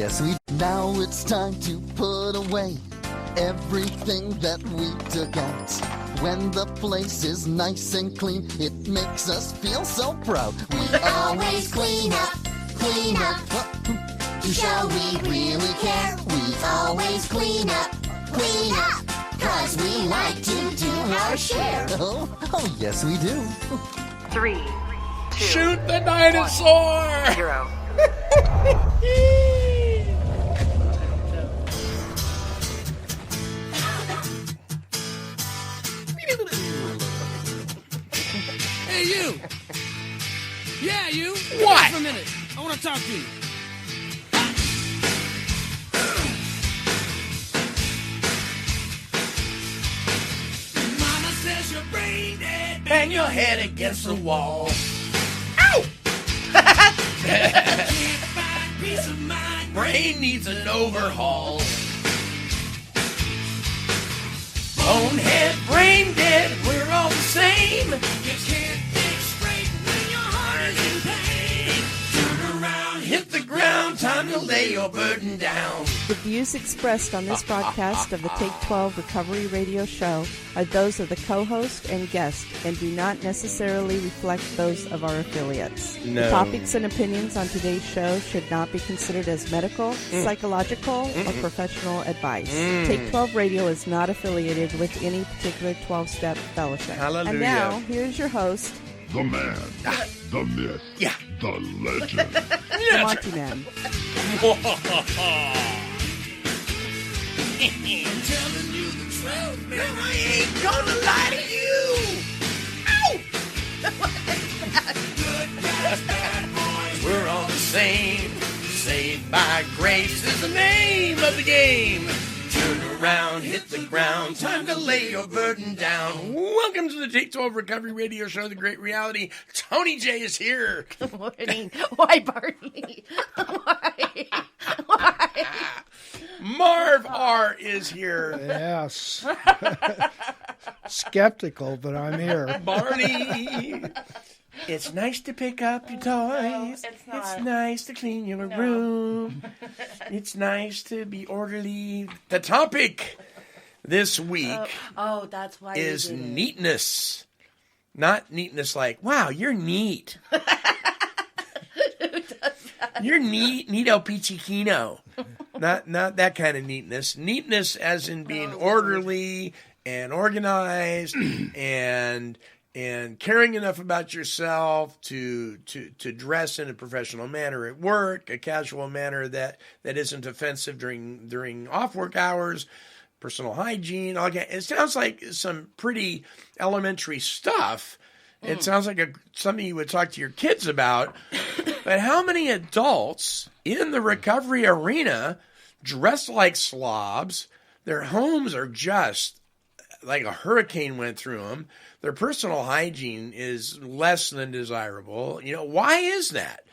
yes, we. Now it's time to put away everything that we took out. When the place is nice and clean, it makes us feel so proud. We always clean up, to show we really care. We always clean up, 'cause we like to do our share. Oh, yes, we do. 3, 2, Shoot the dinosaur! 1, 0. Hey, you! Yeah, you! What? For a minute. I want to talk to you. Mama says you're brain dead. Bang your head against the wall. Can't find peace of mind. Brain needs an overhaul. Bonehead, brain dead, we're all the same. You can't think straight when your heart is in pain. Turn around, Hit the ground, time to lay your burden down. The views expressed on this broadcast of the Take 12 Recovery Radio Show are those of the co-host and guest and do not necessarily reflect those of our affiliates. No. The topics and opinions on today's show should not be considered as medical, psychological, or professional advice. Take 12 Radio is not affiliated with any particular 12-step fellowship. Hallelujah. And now, here's your host, The man, the myth, Yeah. the legend. the Monty Man. I'm telling you the truth, man. I ain't gonna lie to you. Good guys, bad boys. We're all the same. Saved by grace is the name of the game. Turn around, hit the ground, time to lay your burden down. Welcome to the Take 12 Recovery Radio Show, The Great Reality. Tony J is here. Good morning. Why, Barney? Why? Marv R is here. Yes. Skeptical, but I'm here. Barney. It's nice to pick up your toys. it's not. It's nice to clean your room. It's nice to be orderly. The topic this week That's why is neatness. Not neatness like, wow, you're neat. You're neat, neato peachikino. Not that kind of neatness. Neatness as in being orderly and organized and caring enough about yourself to dress in a professional manner at work, a casual manner that isn't offensive during off work hours, personal hygiene. All that. It sounds like some pretty elementary stuff. It sounds like something you would talk to your kids about. But how many adults in the recovery arena dress like slobs? Their homes are just like a hurricane went through them. Their personal hygiene is less than desirable. Why is that?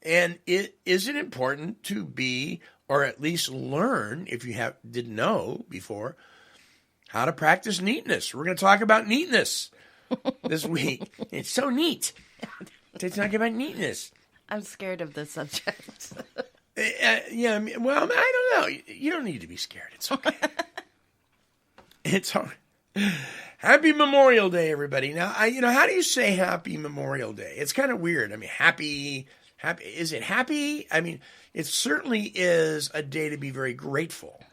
And is it important to be, or at least learn, if you didn't know before, how to practice neatness? We're going to talk about neatness this week. It's so neat to talk about neatness. I'm scared of this subject. Yeah, well, I don't know. You don't need to be scared. It's okay. It's all right. Happy Memorial Day, everybody. Now, how do you say Happy Memorial Day? It's kind of weird. I mean, happy. Is it happy? I mean, it certainly is a day to be very grateful.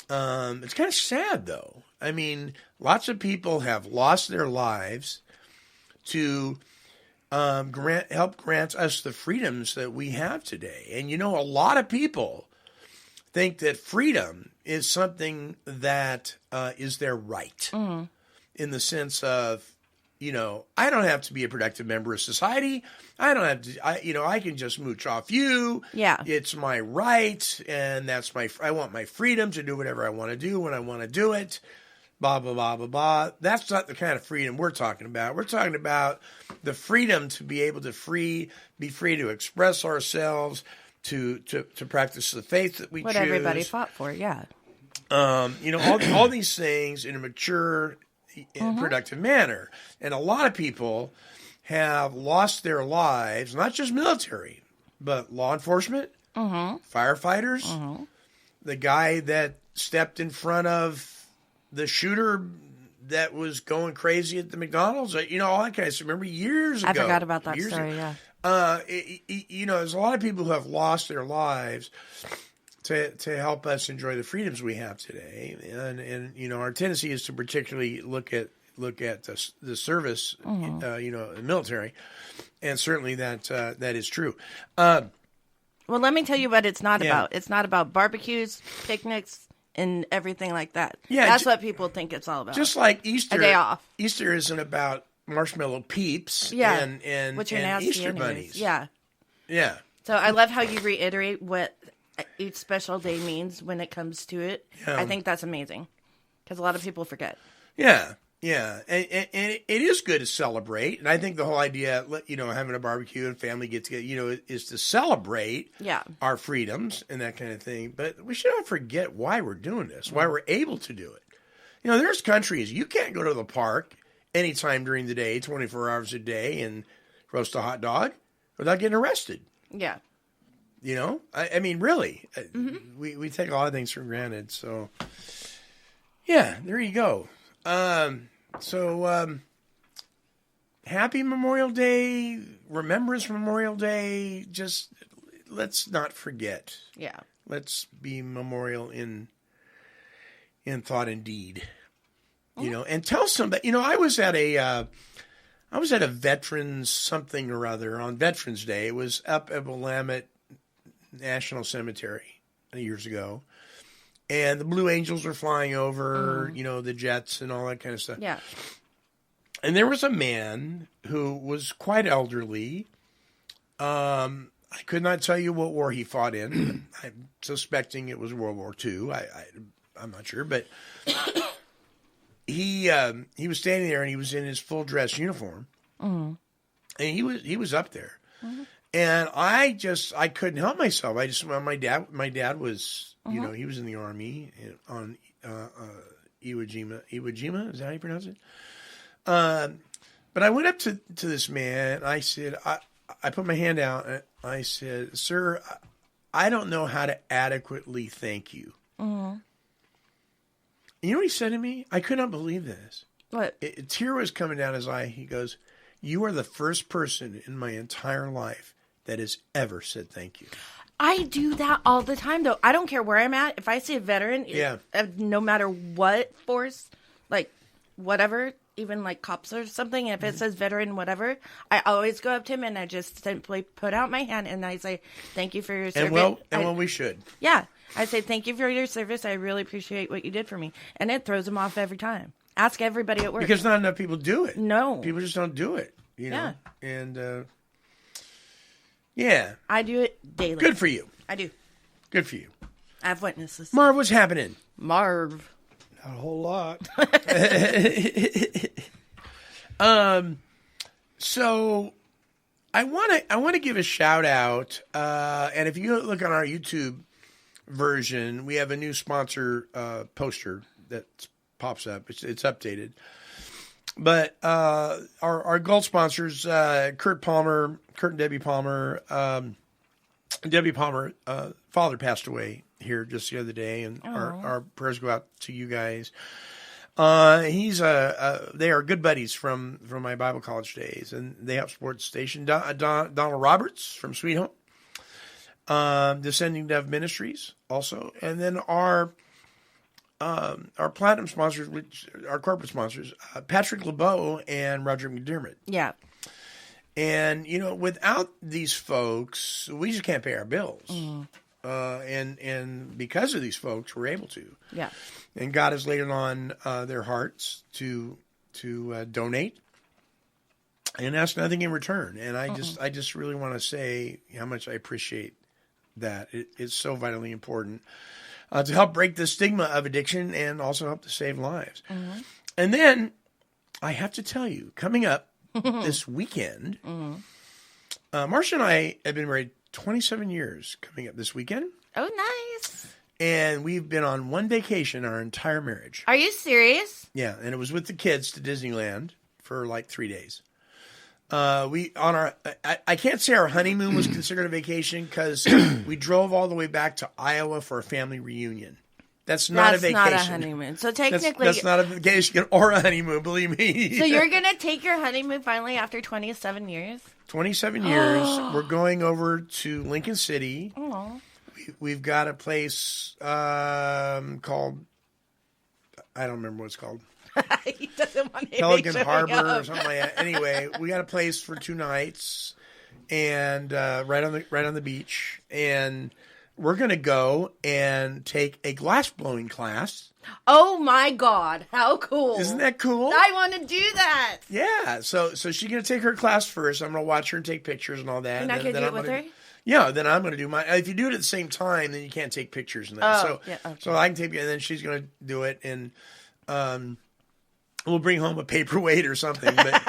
It's kind of sad, though. I mean, lots of people have lost their lives to help grant us the freedoms that we have today. And, a lot of people think that freedom is something that is their right in the sense of, I don't have to be a productive member of society. I don't have to, I can just mooch off you. Yeah. It's my right. And I want my freedom to do whatever I want to do when I want to do it. Blah, blah, blah, blah, blah. That's not the kind of freedom we're talking about. We're talking about the freedom to be able to be free to express ourselves, to practice the faith that we choose. What everybody fought for, yeah. All these things in a mature, productive manner. And a lot of people have lost their lives, not just military, but law enforcement, firefighters, the guy that stepped in front of the shooter that was going crazy at the McDonald's, all that kind of stuff. Remember years ago? I forgot about that story, yeah. There's a lot of people who have lost their lives to help us enjoy the freedoms we have today. And our tendency is to particularly look at the service, the military. And certainly that is true. Well, let me tell you what it's not about. It's not about barbecues, picnics, and everything like that. Yeah, that's what people think it's all about. Just like Easter. A day off. Easter isn't about marshmallow peeps and which are nasty Easter anyways. bunnies. Yeah. Yeah. So I love how you reiterate what each special day means when it comes to it. Yeah. I think that's amazing because a lot of people forget. Yeah. Yeah, and it is good to celebrate, and I think the whole idea, having a barbecue and family get together, is to celebrate our freedoms and that kind of thing. But we should not forget why we're doing this, why we're able to do it. There's countries you can't go to the park anytime during the day, 24 hours a day, and roast a hot dog without getting arrested. Yeah. I mean, really, we take a lot of things for granted. So, yeah, there you go. Happy Memorial Day, Remembrance Memorial Day. Just let's not forget. Yeah. Let's be memorial in thought and deed. And tell somebody. I was at a veterans something or other on Veterans Day. It was up at Willamette National Cemetery years ago. And the Blue Angels were flying over, the jets and all that kind of stuff. Yeah. And there was a man who was quite elderly. I could not tell you what war he fought in. I'm suspecting it was World War II. I'm not sure, but he was standing there and he was in his full dress uniform, and he was up there, and I couldn't help myself. My dad was. He was in the Army on Iwo Jima, is that how you pronounce it? But I went up to this man, and I said, I put my hand out, and I said, "Sir, I don't know how to adequately thank you." And you know what he said to me? I could not believe this. What? A tear was coming down his eye. He goes, "You are the first person in my entire life that has ever said thank you." I do that all the time, though. I don't care where I'm at. If I see a veteran, no matter what force, like whatever, even like cops or something, if it says veteran, whatever, I always go up to him and I just simply put out my hand and I say, "Thank you for your service." And we should. Yeah. I say, "Thank you for your service. I really appreciate what you did for me." And it throws them off every time. Ask everybody at work. Because not enough people do it. No. People just don't do it, Yeah. And, yeah. I do it daily. Good for you. I do. Good for you. I have witnesses. Marv, what's happening? Marv. Not a whole lot. So I want to give a shout out, and if you look on our YouTube version, we have a new sponsor poster that pops up. It's updated. But our gold sponsors, Kurt and Debbie Palmer. Debbie Palmer, father passed away here just the other day, and our prayers go out to you guys. They are good buddies from my Bible college days, and they help support the station. Donald Roberts from Sweet Home, Descending Dove Ministries also, and then our platinum sponsors, which our corporate sponsors, Patrick LeBeau and Roger McDermott. Yeah. And, without these folks, we just can't pay our bills. And because of these folks, we're able to. Yeah. And God has laid it on their hearts to donate and ask nothing in return. And I just really want to say how much I appreciate that. It's so vitally important to help break the stigma of addiction and also help to save lives. And then I have to tell you, coming up this weekend, Marcia and I have been married 27 years coming up this weekend. Oh, nice. And we've been on one vacation our entire marriage. Are you serious? Yeah, and it was with the kids to Disneyland for like 3 days. I can't say our honeymoon was considered a vacation because we drove all the way back to Iowa for a family reunion. That's not a vacation. That's not a honeymoon. So technically, that's not a vacation or a honeymoon. Believe me. So you're gonna take your honeymoon finally after 27 years? 27 years. We're going over to Lincoln City. Aww. We've got a place called, I don't remember what it's called. He doesn't want to Pelican Harbor or something like that. Anyway, we got a place for 2 nights, and right on the beach, and we're gonna go and take a glass blowing class. Oh my God! How cool! Isn't that cool? I want to do that. Yeah. So she's gonna take her class first. I'm gonna watch her and take pictures and all that. You're not gonna do it with her? Yeah, then I'm going to do my. If you do it at the same time, then you can't take pictures and that. Oh, yeah, okay. So I can take it, and then she's going to do it, and we'll bring home a paperweight or something, but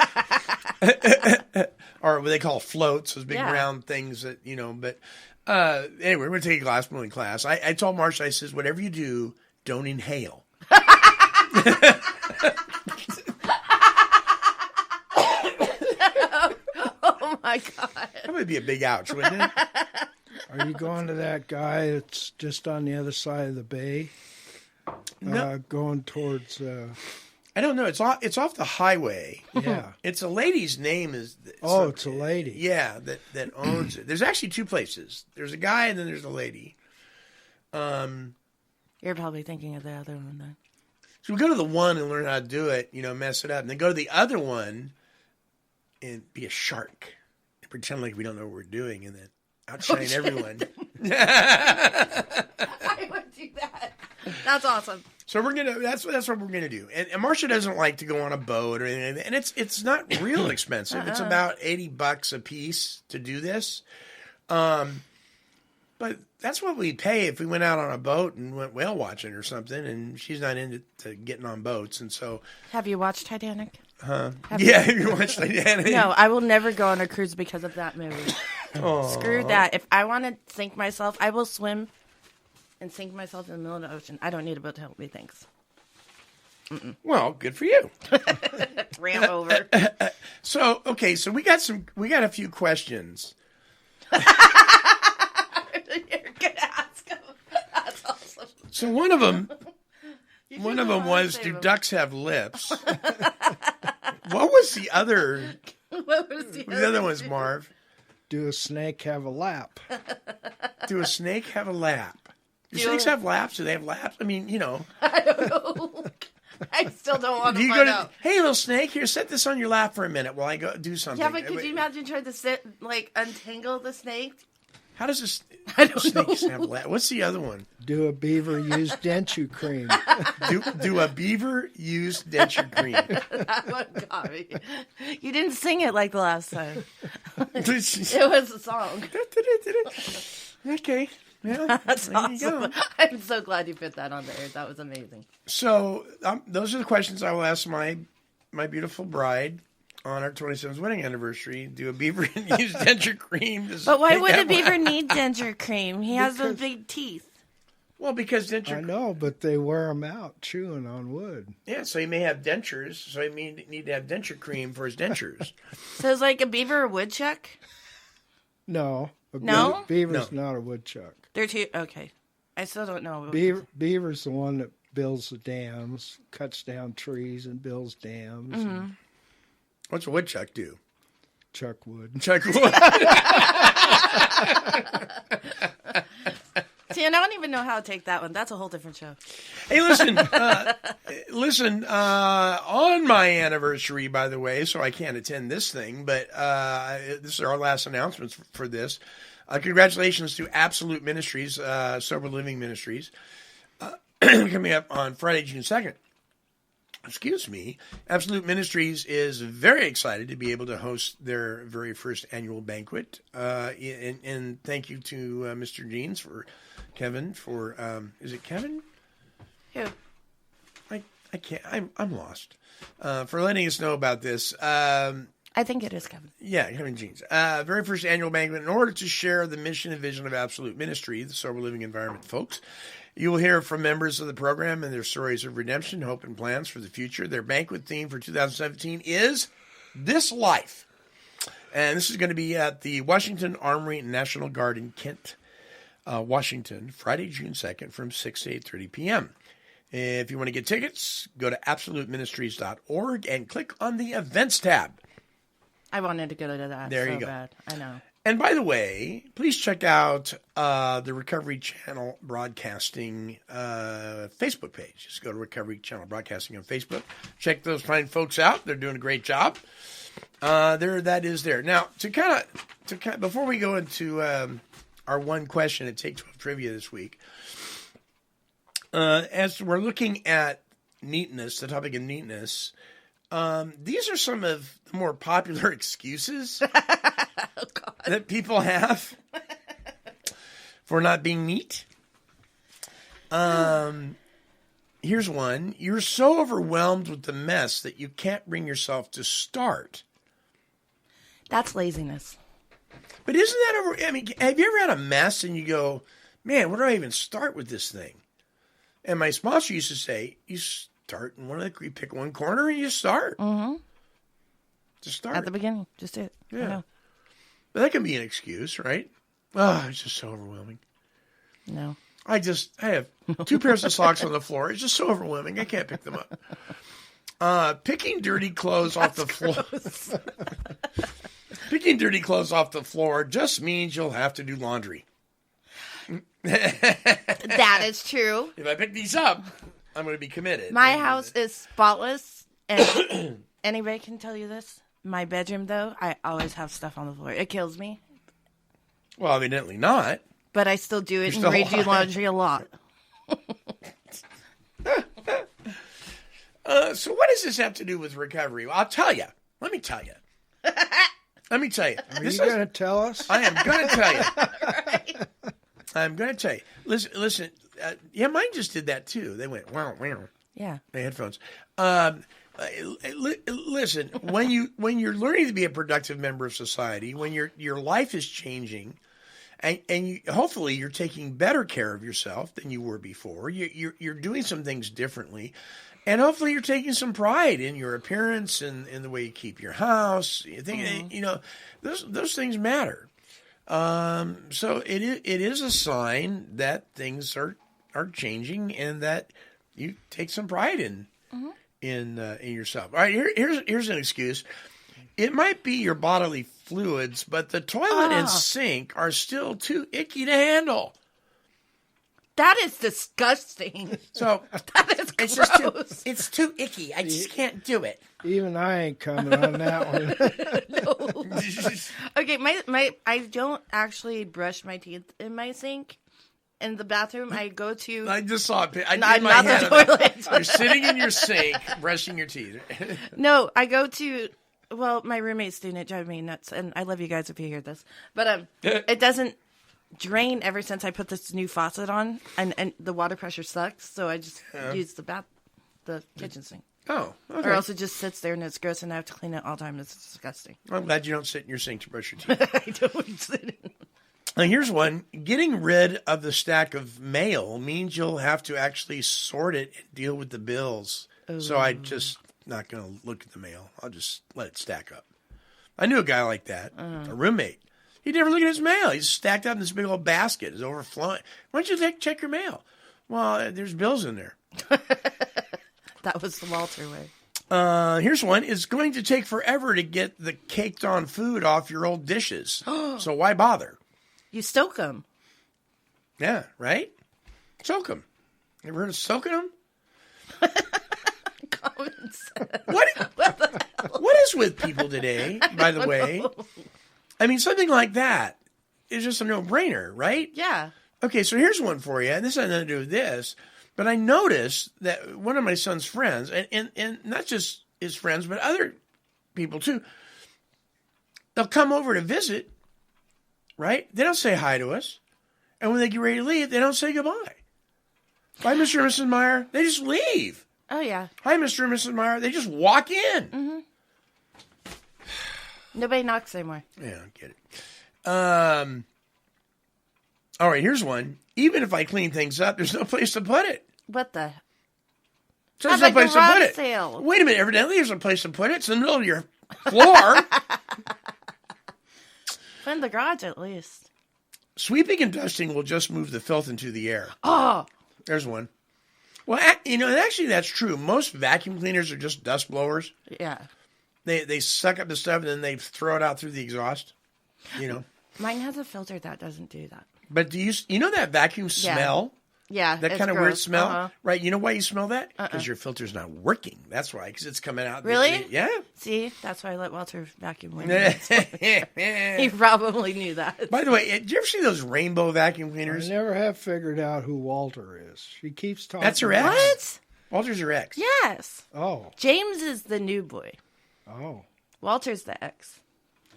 or what they call floats, those big round things that But anyway, we're going to take a glass blowing class. I told Marsha, I says, whatever you do, don't inhale. Oh my God. That would be a big ouch, wouldn't it? Are you going to that guy that's just on the other side of the bay? No. Going towards... I don't know. It's off the highway. Yeah. It's a lady's name. It's a lady. Yeah, that owns it. There's actually 2 places. There's a guy and then there's a lady. You're probably thinking of the other one then. So we go to the one and learn how to do it, mess it up. And then go to the other one and be a shark. And pretend like we don't know what we're doing and then outshine everyone. I would do that. That's awesome. So that's what we're gonna do. And Marcia doesn't like to go on a boat or anything, and it's not real expensive. It's about $80 a piece to do this. But that's what we'd pay if we went out on a boat and went whale watching or something. And she's not into getting on boats, and so. Have you watched Titanic? Have you watched Titanic? No, I will never go on a cruise because of that movie. Screw that. If I want to sink myself, I will swim and sink myself in the middle of the ocean. I don't need a boat to help me. Thanks. Well, good for you. Ran over. So we got a few questions. You're gonna ask him. That's awesome. So one of them was, do ducks have lips? What was the other? What was the other one's Marv? Do a snake have a lap? Do a snake have a lap? Do snakes have laps? Do they have laps? I mean, I don't know. I still don't want to find out. Hey, little snake, here, set this on your lap for a minute while I go do something. Yeah, but could you imagine trying to untangle the snake? How does this? I don't snakes know. have laps? What's the other one? Do a beaver use denture cream? Do a beaver use denture cream? That one got me. You didn't sing it like the last time. It was a song. Okay. Yeah, that's there awesome. you go. I'm so glad you put that on there. That was amazing. So those are the questions I will ask my beautiful bride on our 27th wedding anniversary. Do a beaver use denture cream? But why would a beaver need denture cream? He has those big teeth. Well, because denture... I know, but they wear them out chewing on wood. Yeah, so he may have dentures, so he may need to have denture cream for his dentures. So is like a beaver a woodchuck? No. No? Beaver's not a woodchuck. They're too... Okay. I still don't know. Beaver's the one that builds the dams, cuts down trees and builds dams. Mm-hmm. What's a woodchuck do? Chuck wood. Chuck wood. See, and I don't even know how to take that one. That's a whole different show. Hey, listen. On my anniversary, by the way, so I can't attend this thing, but this is our last announcements for this. Congratulations to Absolute Ministries, Sober Living Ministries, coming up on Friday, June 2nd. Excuse me. Absolute Ministries is very excited to be able to host their very first annual banquet. And thank you to Mr. Jeans Kevin for, is it Kevin? Who? I can't, I'm lost. For letting us know about this. I think it is Kevin. Yeah, Kevin Jeans. Very first annual banquet in order to share the mission and vision of Absolute Ministry, the sober living environment folks. You will hear from members of the program and their stories of redemption, hope, and plans for the future. Their banquet theme for 2017 is This Life. And this is going to be at the Washington Armory National Guard in Kent, Washington, Friday, June 2nd from 6 to 8:30 p.m. If you want to get tickets, go to absoluteministries.org and click on the events tab. I wanted to go to that. There so you go. Bad. I know. And by the way, please check out the Recovery Channel Broadcasting Facebook page. Just go to Recovery Channel Broadcasting on Facebook. Check those fine folks out. They're doing a great job. That is there. Now, before we go into our one question at Take 12 Trivia this week, as we're looking at neatness, the topic of neatness, these are some of the more popular excuses that people have for not being neat. Here's one. You're so overwhelmed with the mess that you can't bring yourself to start. That's laziness. But isn't that have you ever had a mess and you go, man, where do I even start with this thing? And my sponsor used to say, you start in you pick one corner and you start. Mm-hmm. Just start. At the beginning. Just do it. Yeah. I know. But that can be an excuse, right? Oh, it's just so overwhelming. No. I have 2 pairs of socks on the floor. It's just so overwhelming. I can't pick them up. Picking dirty clothes off the floor. Picking dirty clothes off the floor just means you'll have to do laundry. That is true. If I pick these up, I'm going to be committed. My house is spotless, and anybody can tell you this. My bedroom, though, I always have stuff on the floor. It kills me. Well, evidently not. But I still do it and still redo laundry a lot. So what does this have to do with recovery? Well, I'll tell you. Let me tell you. Let me tell you. Are you going to tell us? I am going to tell you. I'm going to tell you. Listen. Yeah, mine just did that too. They went, wow. Yeah. My headphones. Listen, when you're learning to be a productive member of society, when your life is changing, and hopefully you're taking better care of yourself than you were before. You're doing some things differently, and hopefully you're taking some pride in your appearance and in the way you keep your house. You think those things matter. So it is a sign that things are changing and that you take some pride in yourself. All right, here's an excuse. It might be your bodily fluids, but the toilet and sink are still too icky to handle. That is disgusting. So that is gross. It's too icky. I just can't do it. Even I ain't coming on that one. No. Okay, I don't actually brush my teeth in my sink. In the bathroom, I go to... I just saw it. Not the toilet. You're sitting in your sink, brushing your teeth. No, I go to... Well, my roommate's doing it, driving me nuts, and I love you guys if you hear this. But it doesn't drain ever since I put this new faucet on, and the water pressure sucks, so I just use the kitchen sink. Oh, okay. Or else it just sits there and it's gross, and I have to clean it all the time. It's disgusting. I'm glad you don't sit in your sink to brush your teeth. I don't sit in. Now, here's one. Getting rid of the stack of mail means you'll have to actually sort it and deal with the bills. Ooh. So I just not going to look at the mail. I'll just let it stack up. I knew a guy like that, a roommate. He'd never look at his mail. He's stacked up in this big old basket. It's overflowing. Why don't you check your mail? Well, there's bills in there. That was the Walter way. Here's one. It's going to take forever to get the caked on food off your old dishes. So why bother? You stoke them. Yeah, right? Soak them. Ever heard of soaking them? Common sense. What is with people today, by the way? I mean, something like that is just a no-brainer, right? Yeah. Okay, so here's one for you, and this has nothing to do with this, but I noticed that one of my son's friends, and not just his friends, but other people too, they'll come over to visit, right? They don't say hi to us. And when they get ready to leave, they don't say goodbye. Bye, Mr. and Mrs. Meyer. They just leave. Oh, yeah. Hi, Mr. and Mrs. Meyer. They just walk in. Mm-hmm. Nobody knocks anymore. Yeah, I get it. All right, here's one. Even if I clean things up, there's no place to put it. What the? So there's no place to put it. Sale. Wait a minute. Evidently, there's a place to put it. It's in the middle of your floor. Clean the garage at least. Sweeping and dusting will just move the filth into the air. Oh. There's one. Well, and actually that's true. Most vacuum cleaners are just dust blowers. Yeah. They suck up the stuff and then they throw it out through the exhaust. Mine has a filter that doesn't do that. But do you know that vacuum smell? Yeah. That it's kind of weird gross. smell? Uh-huh. Right. You know why you smell that? Because your filter's not working. That's why. Because it's coming out. Really? Yeah. See, that's why I let Walter vacuum when he probably knew that. By the way, did you ever see those rainbow vacuum I cleaners? never have figured out who Walter is. She keeps talking. That's her ex. What? Walter's her ex. Yes. Oh. James is the new boy. Oh. Walter's the ex.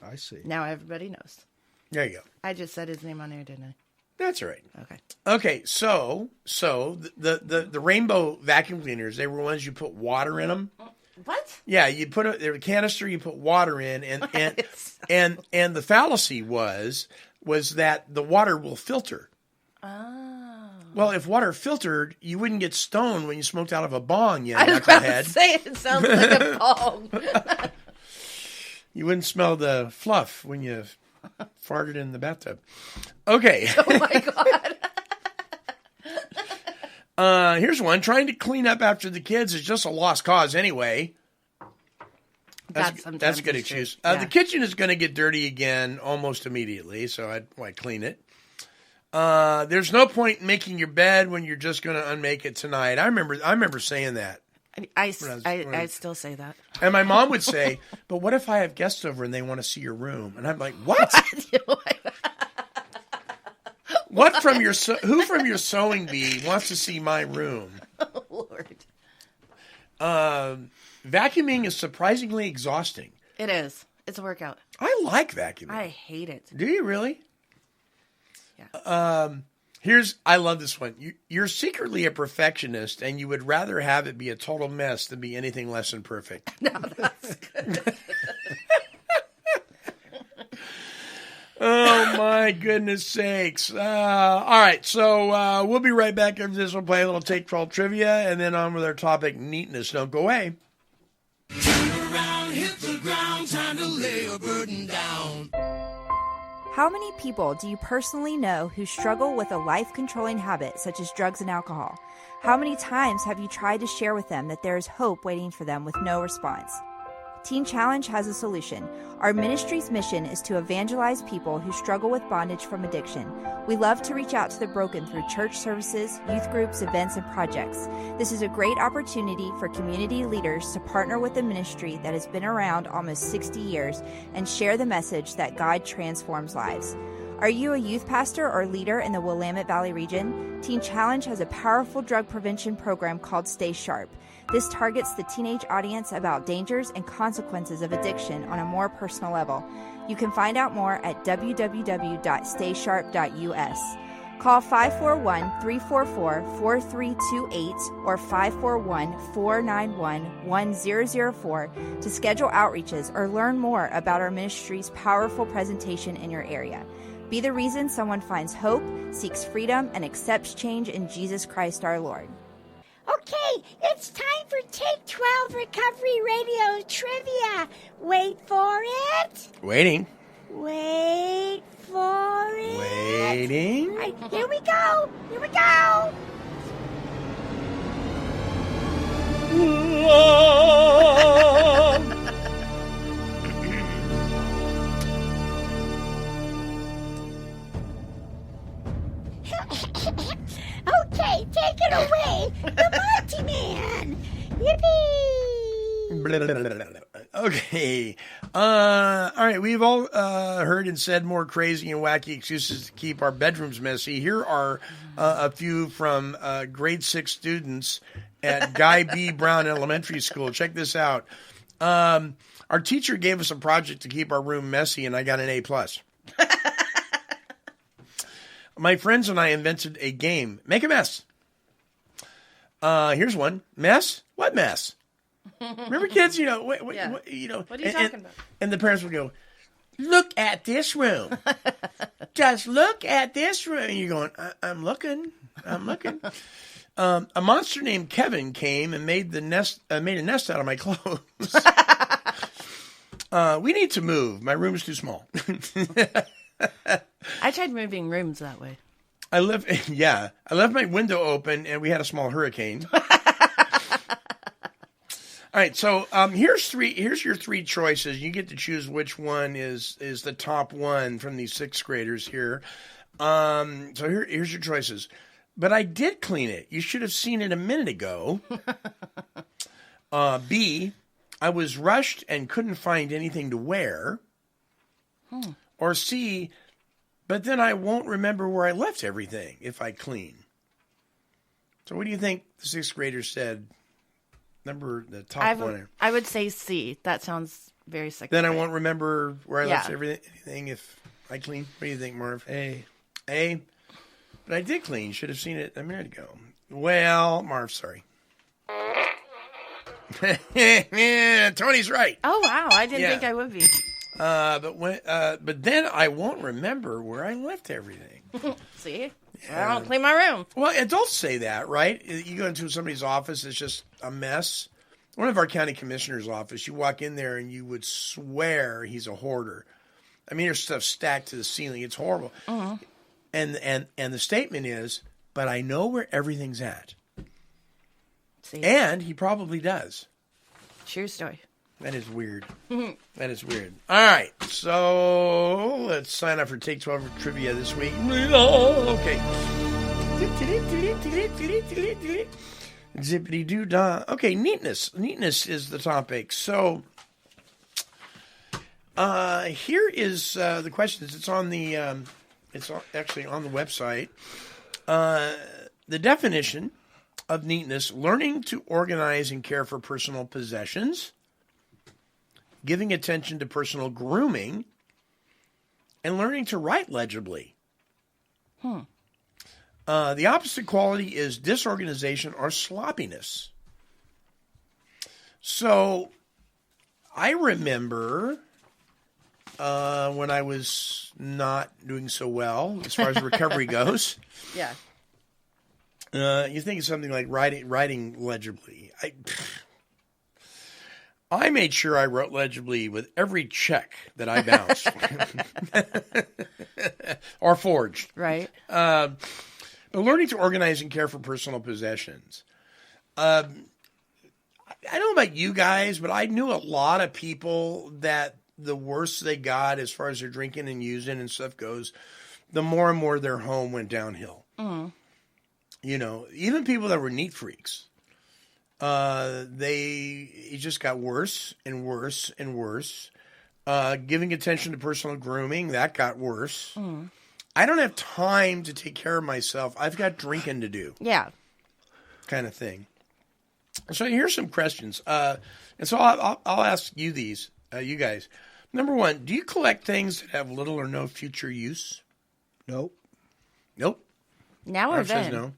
I see. Now everybody knows. There you go. I just said his name on air, didn't I? That's all right. Okay. Okay, so the rainbow vacuum cleaners, they were ones you put water in them. What? Yeah, you put a canister, you put water in, and the fallacy was that the water will filter. Oh. Well, if water filtered, you wouldn't get stoned when you smoked out of a bong, you I was about to knucklehead. say it sounds like a bong. You wouldn't smell the fluff when you farted in the bathtub. Okay. Oh my God. Here's one. Trying to clean up after the kids is just a lost cause anyway. That's a good excuse. The kitchen is going to get dirty again almost immediately, so I'd clean it. There's no point in making your bed when you're just going to unmake it tonight. I remember saying that. I still say that. And my mom would say, but what if I have guests over and they want to see your room? And I'm like, what? Who from your sewing bee wants to see my room? Oh, Lord. Vacuuming is surprisingly exhausting. It is. It's a workout. I like vacuuming. I hate it. Do you really? Yeah. I love this one. You're secretly a perfectionist, and you would rather have it be a total mess than be anything less than perfect. No, that's good. Oh, my goodness sakes. All right, so we'll be right back after this. We'll play a little Take 12 trivia, and then on with our topic, neatness. Don't go away. Turn around, hit the ground, time to lay a burden down. How many people do you personally know who struggle with a life-controlling habit such as drugs and alcohol? How many times have you tried to share with them that there is hope waiting for them with no response? Teen Challenge has a solution. Our ministry's mission is to evangelize people who struggle with bondage from addiction. We love to reach out to the broken through church services, youth groups, events, and projects. This is a great opportunity for community leaders to partner with a ministry that has been around almost 60 years and share the message that God transforms lives. Are you a youth pastor or leader in the Willamette Valley region? Teen Challenge has a powerful drug prevention program called Stay Sharp. This targets the teenage audience about dangers and consequences of addiction on a more personal level. You can find out more at www.staysharp.us. Call 541-344-4328 or 541-491-1004 to schedule outreaches or learn more about our ministry's powerful presentation in your area. Be the reason someone finds hope, seeks freedom, and accepts change in Jesus Christ our Lord. Okay, it's time for Take 12 Recovery Radio Trivia. Wait for it. Waiting. Wait for it. Waiting. All right, here we go. Here we go. Okay, take it away. The Monty Man. Yippee. Okay. All right. We've all heard and said more crazy and wacky excuses to keep our bedrooms messy. Here are a few from grade 6 students at Guy B. Brown Elementary School. Check this out. Our teacher gave us a project to keep our room messy, and I got an A+. My friends and I invented a game. Make a mess. Here's one. Mess? What mess? Remember, kids? You know. What are you talking about? And the parents would go, "Look at this room. Just look at this room." And you're going, "I'm looking. I'm looking." A monster named Kevin came and made a nest out of my clothes. We need to move. My room is too small. I tried moving rooms that way. I left my window open, and we had a small hurricane. All right, so here's your three choices. You get to choose which one is the top one from these sixth graders here. So here's your choices. But I did clean it. You should have seen it a minute ago. B, I was rushed and couldn't find anything to wear. Or C, but then I won't remember where I left everything if I clean. So what do you think the sixth graders said? Number the top one. I would say C. That sounds very sick. Then I won't remember where I left anything if I clean. What do you think, Marv? A. But I did clean. Should have seen it a minute ago. Well, Marv, sorry. Tony's right. Oh wow! I didn't think I would be. But then I won't remember where I left everything. See? I don't clean my room. Well, adults say that, right? You go into somebody's office, it's just a mess. One of our county commissioner's office, you walk in there and you would swear he's a hoarder. I mean, there's stuff stacked to the ceiling. It's horrible. Uh-huh. And the statement is, but I know where everything's at. See? And he probably does. True story. That is weird. That is weird. All right, so let's sign up for Take 12 Trivia this week. Okay. Zippity-doo-dah. Okay, neatness. Neatness is the topic. So here is the questions. It's on the actually on the website. The definition of neatness: learning to organize and care for personal possessions, giving attention to personal grooming, and learning to write legibly. The opposite quality is disorganization or sloppiness. So I remember when I was not doing so well as far as recovery goes. Yeah. You think of something like writing legibly. I made sure I wrote legibly with every check that I bounced or forged. Right. But learning to organize and care for personal possessions. I don't know about you guys, but I knew a lot of people that the worse they got as far as their drinking and using and stuff goes, the more and more their home went downhill. Mm. You know, even people that were neat freaks. It just got worse and worse and worse. Giving attention to personal grooming, that got worse. Mm. I don't have time to take care of myself. I've got drinking to do. Yeah. Kind of thing. So here's some questions. And so I'll ask you these, you guys. Number one, do you collect things that have little or no future use? Nope. Nope. Now or Marv then? says no.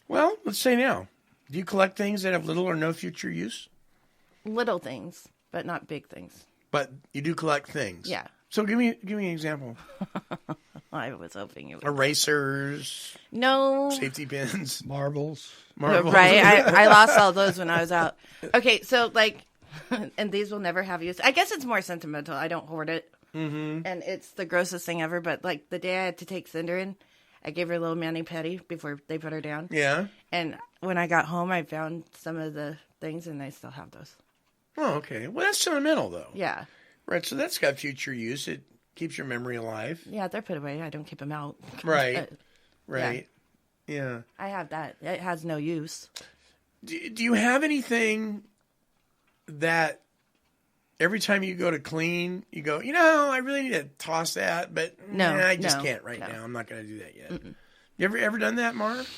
Well, let's say now. Do you collect things that have little or no future use? Little things, but not big things. But you do collect things. Yeah. So give me an example. I was hoping you would. Erasers. No. Safety pins. Marbles. Right. I lost all those when I was out. Okay, so like, and these will never have use. I guess it's more sentimental. I don't hoard it. Mm-hmm. And it's the grossest thing ever. But like the day I had to take Cinder in, I gave her a little mani-pedi before they put her down. Yeah. And when I got home, I found some of the things, and I still have those. Oh, okay. Well, that's sentimental, though. Yeah. Right, so that's got future use. It keeps your memory alive. Yeah, they're put away. I don't keep them out. Right. Right. Yeah. I have that. It has no use. Do you have anything that every time you go to clean, you go, I really need to toss that, but I just can't right now. I'm not going to do that yet. Mm-mm. You ever done that, Marv?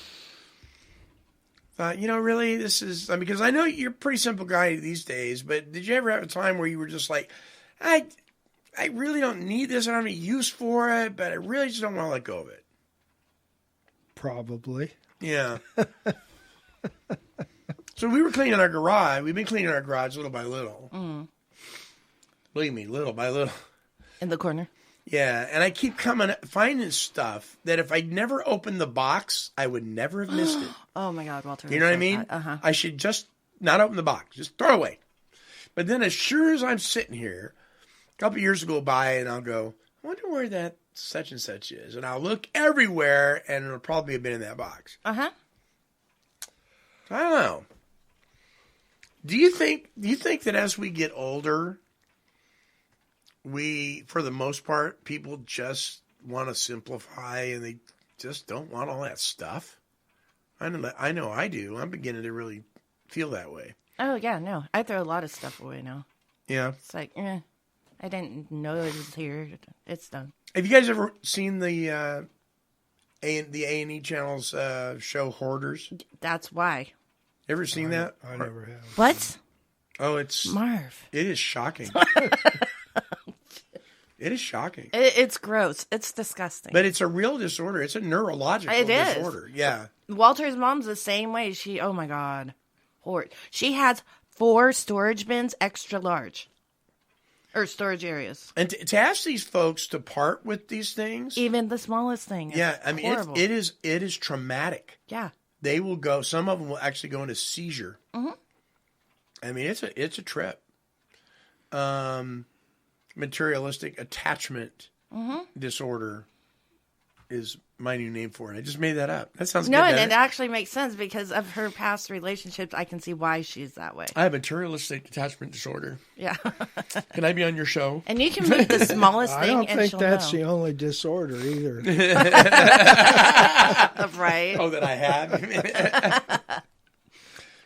Thought, really, this is, because I know you're a pretty simple guy these days, but did you ever have a time where you were just like, I really don't need this, I don't have any use for it, but I really just don't want to let go of it? Probably. Yeah. So we were cleaning our garage. We've been cleaning our garage little by little. Mm. Believe me, little by little. In the corner. Yeah, and I keep finding stuff that if I'd never opened the box, I would never have missed it. Oh my God, Walter. You know what I mean? Uh-huh. I should just not open the box. Just throw it away. But then as sure as I'm sitting here, a couple years go by and I'll go, I wonder where that such and such is. And I'll look everywhere, and it'll probably have been in that box. Uh-huh. I don't know. Do you think that as we get older, we, for the most part, people just want to simplify and they just don't want all that stuff? I know I do. I'm beginning to really feel that way. Oh, yeah, no. I throw a lot of stuff away now. Yeah. It's like, I didn't know it was here. It's done. Have you guys ever seen the A&E channel's show Hoarders? That's why. Ever seen that? I never have. What? Oh, it's... Marv. It is shocking. It is shocking. It's gross. It's disgusting. But it's a real disorder. It's a neurological disorder. Yeah. Walter's mom's the same way. Oh my God. She has 4 storage bins, extra large. Or storage areas. And to ask these folks to part with these things. Even the smallest thing. Yeah. I mean, it is traumatic. Yeah. They will go, some of them will actually go into seizure. Mm-hmm. I mean, it's a trip. Materialistic attachment disorder is my new name for it. I just made that up. That sounds good. No, and it actually makes sense because of her past relationships. I can see why she's that way. I have materialistic attachment disorder. Yeah. Can I be on your show? And you can make the smallest thing. I don't think that's know. the only disorder either. Right. Oh, that I have.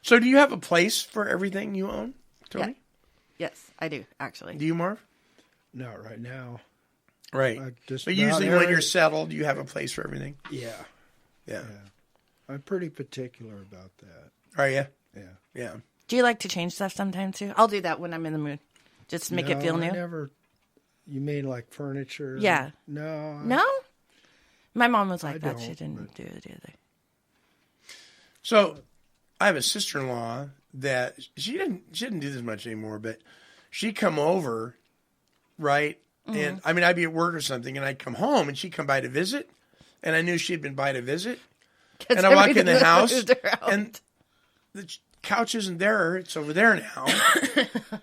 So, do you have a place for everything you own, Tony? Yeah. Yes, I do actually. Do you, Marv? Not right now. Right. But usually when you're settled, you have a place for everything. Yeah. I'm pretty particular about that. Are you? Yeah. Do you like to change stuff sometimes too? I'll do that when I'm in the mood. Just to make it feel new. You mean like furniture? Yeah. No. No? My mom was like that. She didn't do it either. So, I have a sister-in-law that she didn't do this much anymore, but she'd come over, right? Mm-hmm. And I mean, I'd be at work or something, and I'd come home, and she'd come by to visit, and I knew she'd been by to visit. And I walk in the house, and the couch isn't there; it's over there now.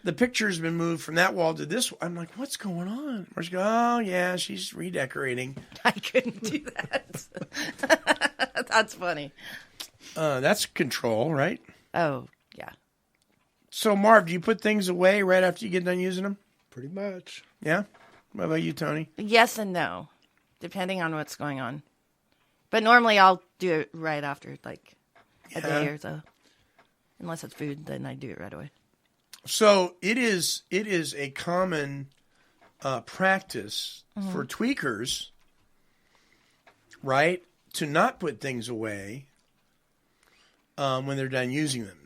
The picture's been moved from that wall to this. I'm like, what's going on? Or she goes, oh yeah, she's redecorating. I couldn't do that. That's funny. That's control, right? Oh yeah. So Marv, do you put things away right after you get done using them? Pretty much. Yeah. What about you, Tony? Yes and no, depending on what's going on. But normally I'll do it right after, like a day or so. Unless it's food, then I do it right away. So it is a common practice for tweakers, right, to not put things away when they're done using them.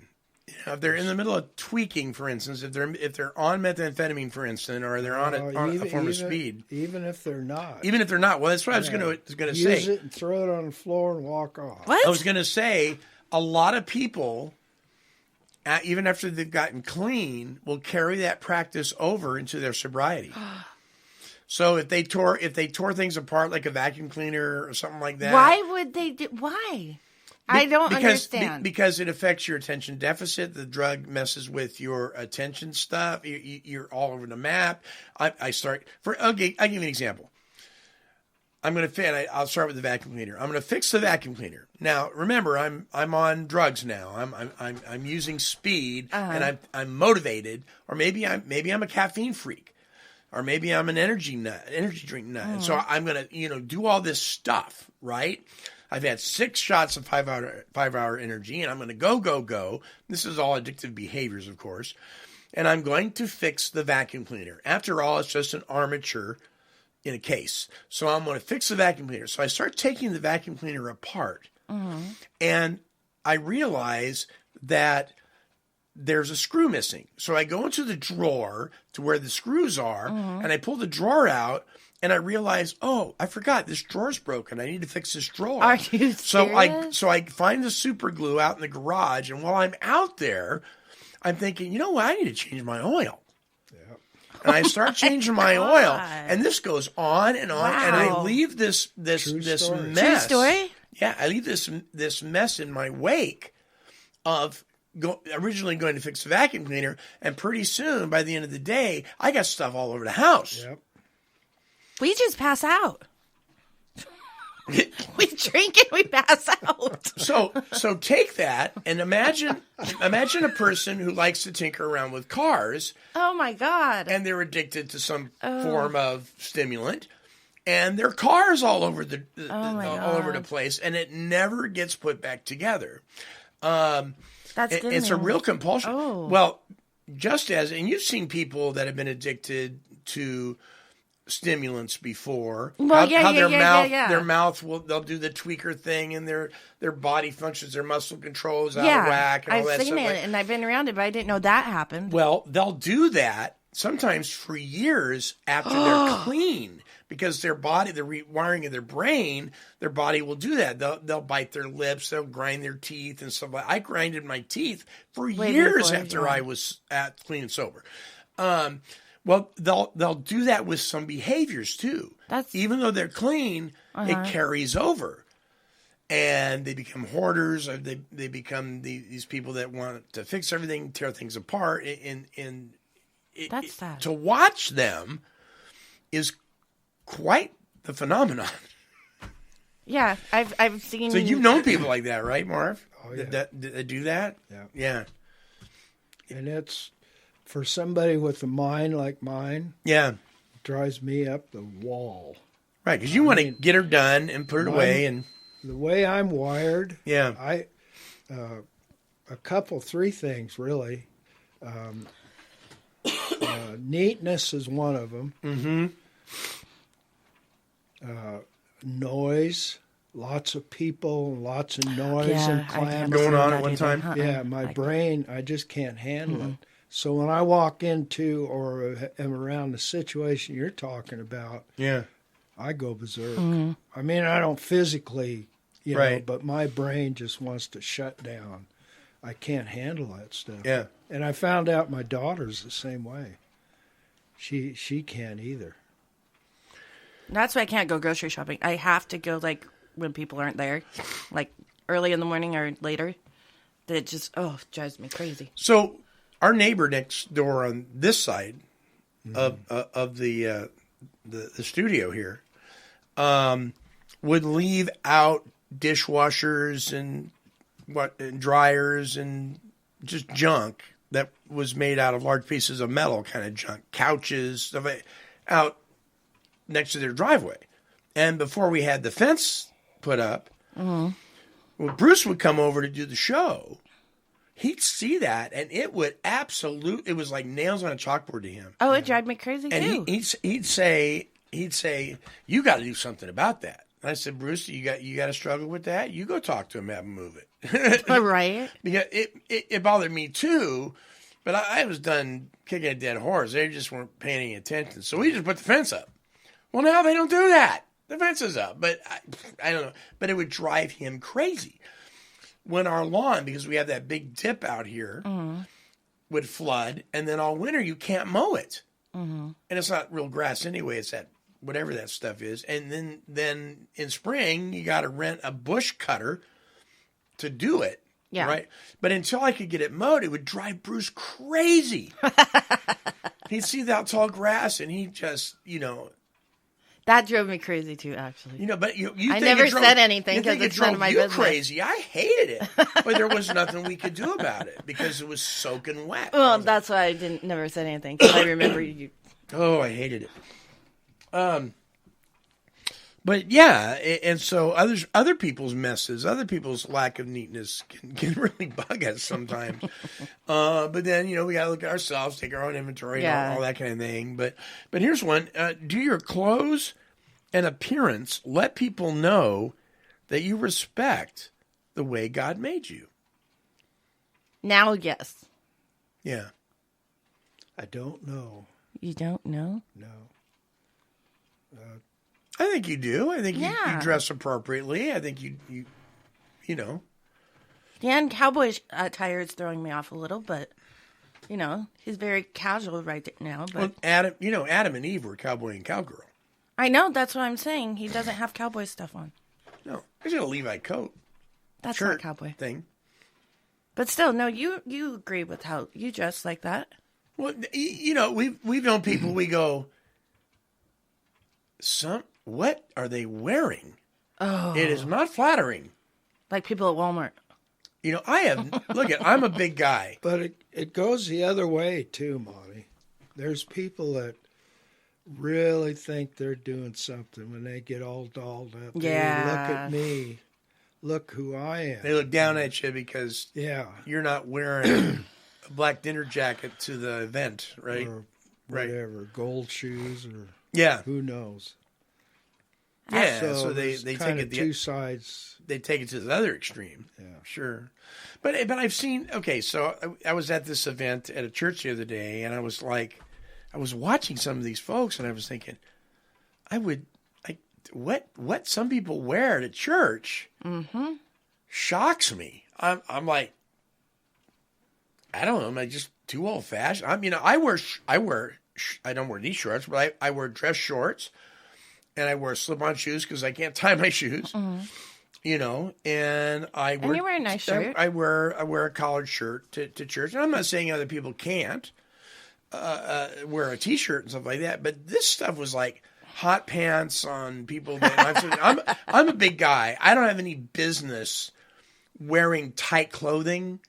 If they're in the middle of tweaking, for instance, if they're on methamphetamine, for instance, or they're on a form of speed, even if they're not, well, that's what I was going to say. Use it and throw it on the floor and walk off. What? I was going to say a lot of people, even after they've gotten clean, will carry that practice over into their sobriety. So if they tore things apart like a vacuum cleaner or something like that, why would they do? Why? I don't understand. Because it affects your attention deficit. The drug messes with your attention stuff. You're all over the map. I'll give you an example. I'll start with the vacuum cleaner. I'm going to fix the vacuum cleaner. Now, remember, I'm on drugs now. I'm using speed and I'm motivated, or maybe I'm a caffeine freak, or maybe I'm an energy drink nut. And so I'm going to do all this stuff, right? I've had 6 shots of 5 hour energy, and I'm going to go. This is all addictive behaviors, of course. And I'm going to fix the vacuum cleaner. After all, it's just an armature in a case. So I'm going to fix the vacuum cleaner. So I start taking the vacuum cleaner apart. And I realize that there's a screw missing. So I go into the drawer to where the screws are, and I pull the drawer out. And I realized, I forgot, this drawer's broken. I need to fix this drawer. Are you serious? So I find the super glue out in the garage, and while I'm out there, I'm thinking, you know what? I need to change my oil. Yeah. And I start changing my oil, and this goes on and on, and I leave this mess. True story? Yeah, I leave this mess in my wake of originally going to fix the vacuum cleaner, and pretty soon, by the end of the day, I got stuff all over the house. Yep. We just pass out. We drink and we pass out. So take that and imagine a person who likes to tinker around with cars. Oh my God. And they're addicted to some form of stimulant, and their car's all over the place, and it never gets put back together. It's a real compulsion. Oh. Well, and you've seen people that have been addicted to stimulants before. Well, their mouth they'll do the tweaker thing, and their body functions, their muscle control is out of whack, and all that I've seen stuff. it, and I've been around it, but I didn't know that happened. Well, they'll do that sometimes for years after they're clean, because their body, the rewiring of their brain, their body will do that. They'll bite their lips, they'll grind their teeth and stuff like that. I grinded my teeth for years after I was clean and sober. Well, they'll do that with some behaviors too. Even though they're clean, it carries over, and they become hoarders. Or they become these people that want to fix everything, tear things apart. That's sad. To watch them is quite the phenomenon. Yeah, I've seen. So you've known people like that, right, Marv? Oh, yeah. That do that? Yeah. And it's, for somebody with a mind like mine, it drives me up the wall. Right, because you want to get her done and put it away. And the way I'm wired, three things really. Neatness is one of them. Mm-hmm. Noise, lots of people, lots of noise and clamor going on at one time. Yeah, my brain, I just can't handle it. So when I walk into or am around the situation you're talking about, I go berserk. I mean, I don't physically, know, but my brain just wants to shut down. I can't handle that stuff. Yeah. And I found out my daughter's the same way. She can't either. That's why I can't go grocery shopping. I have to go like when people aren't there, like early in the morning or later. That just drives me crazy. So our neighbor next door on this side of the studio here would leave out dishwashers and dryers and just junk that was made out of large pieces of metal, kind of junk, couches, stuff out next to their driveway. And before we had the fence put up, when Bruce would come over to do the show, he'd see that, and it would it was like nails on a chalkboard to him. Oh, it drives me crazy and too. He'd say, you got to do something about that. And I said, Bruce, you got to struggle with that. You go talk to him, have him move it. Right. Because it bothered me too, but I was done kicking a dead horse. They just weren't paying any attention. So we just put the fence up. Well, now they don't do that. The fence is up, but I don't know. But it would drive him crazy when our lawn, because we have that big dip out here, would flood, and then all winter you can't mow it, and it's not real grass anyway. It's that whatever that stuff is, and then in spring you got to rent a bush cutter to do it. Yeah. Right. But until I could get it mowed, it would drive Bruce crazy. He'd see that tall grass, and he just, That drove me crazy too, actually. But you I never said anything because it's none of my business. Crazy. I hated it, but there was nothing we could do about it because it was soaking wet. Well, that's why I never said anything, because I remember you. Oh, I hated it. But yeah, and so other people's messes, other people's lack of neatness can really bug us sometimes. But then we gotta look at ourselves, take our own inventory, and all that kind of thing. But here's one: do your clothes and appearance let people know that you respect the way God made you? Now, yes. Yeah. I don't know. You don't know? No. I think you do. I think you dress appropriately. I think you know. Yeah, and cowboy attire is throwing me off a little, but, he's very casual right now. But well, Adam and Eve were cowboy and cowgirl. I know, that's what I'm saying. He doesn't have cowboy stuff on. No, he's got a Levi coat. That's not cowboy thing. But still, no, you agree with how you dress like that. Well, we've known people, we go, what are they wearing? Oh. It is not flattering. Like people at Walmart. I'm a big guy. But it goes the other way, too, Monty. There's people that really think they're doing something when they get all dolled up. Yeah. Hey, look at me. Look who I am. They look down at you because you're not wearing a black dinner jacket to the event, right? Or whatever, gold shoes or who knows. Yeah, so they take it two sides. They take it to the other extreme. Yeah, sure. But I've seen. Okay, so I was at this event at a church the other day, and I was watching some of these folks, and I was thinking, what some people wear to church shocks me. I'm like, I don't know. Am I just too old fashioned? I mean, I don't wear these shorts, but I wear dress shorts. And I wear slip-on shoes because I can't tie my shoes, you know. And you wear a nice shirt. I wear a collared shirt to church. And I'm not saying other people can't wear a T-shirt and stuff like that. But this stuff was like hot pants on people. I'm a big guy. I don't have any business wearing tight clothing.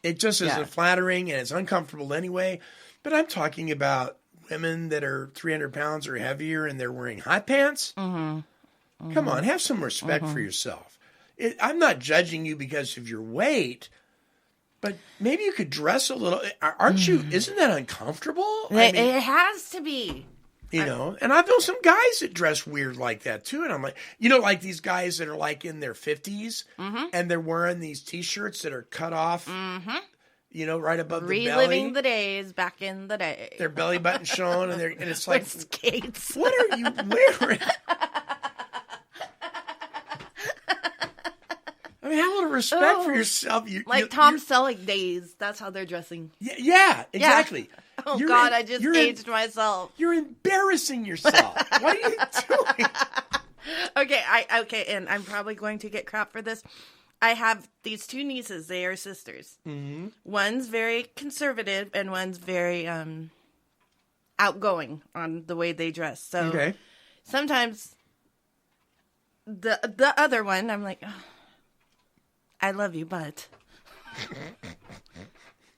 It just isn't flattering and it's uncomfortable anyway. But I'm talking about women that are 300 pounds or heavier and they're wearing hot pants. Come on, have some respect for yourself. I'm not judging you because of your weight, but maybe you could dress a little. Aren't you? Isn't that uncomfortable? It has to be. You know, and I've known some guys that dress weird like that too. And I'm like, like these guys that are like in their 50s and they're wearing these T-shirts that are cut off. Right above the belly. Reliving the days back in the day. Their belly button shown, and it's like, skates. What are you wearing? I mean, have a little respect for yourself. Tom Selleck days. That's how they're dressing. Yeah, exactly. Yeah. Oh, God, I just aged myself. You're embarrassing yourself. What are you doing? Okay, and I'm probably going to get crap for this. I have these two nieces. They are sisters. One's very conservative and one's very outgoing on the way they dress. So sometimes the other one, I'm like, oh, I love you, but...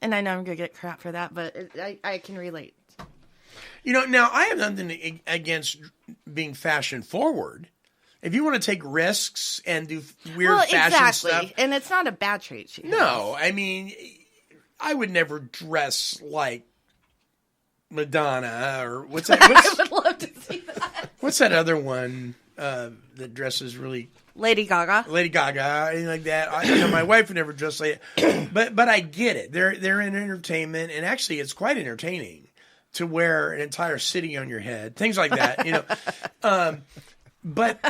And I know I'm going to get crap for that, but I can relate. Now I have nothing against being fashion forward. If you want to take risks and do weird fashion stuff. And it's not a bad trait. No, I mean, I would never dress like Madonna or what's that? I would love to see that. What's that other one that dresses really... Lady Gaga, anything like that. My wife would never dress like it. But I get it. They're in entertainment, and actually it's quite entertaining to wear an entire city on your head. Things like that, But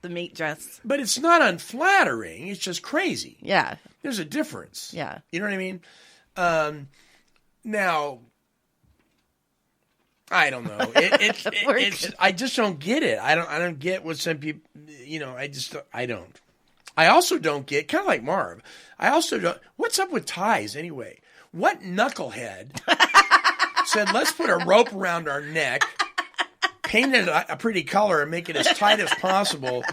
the meat dress. But it's not unflattering. It's just crazy. Yeah. There's a difference. Yeah. You know what I mean? Now, I don't know. It's I just don't get it. I don't get what some people, I don't. I also don't get, kind of like Marv, I also don't, what's up with ties anyway? What knucklehead said, let's put a rope around our neck, paint it a pretty color and make it as tight as possible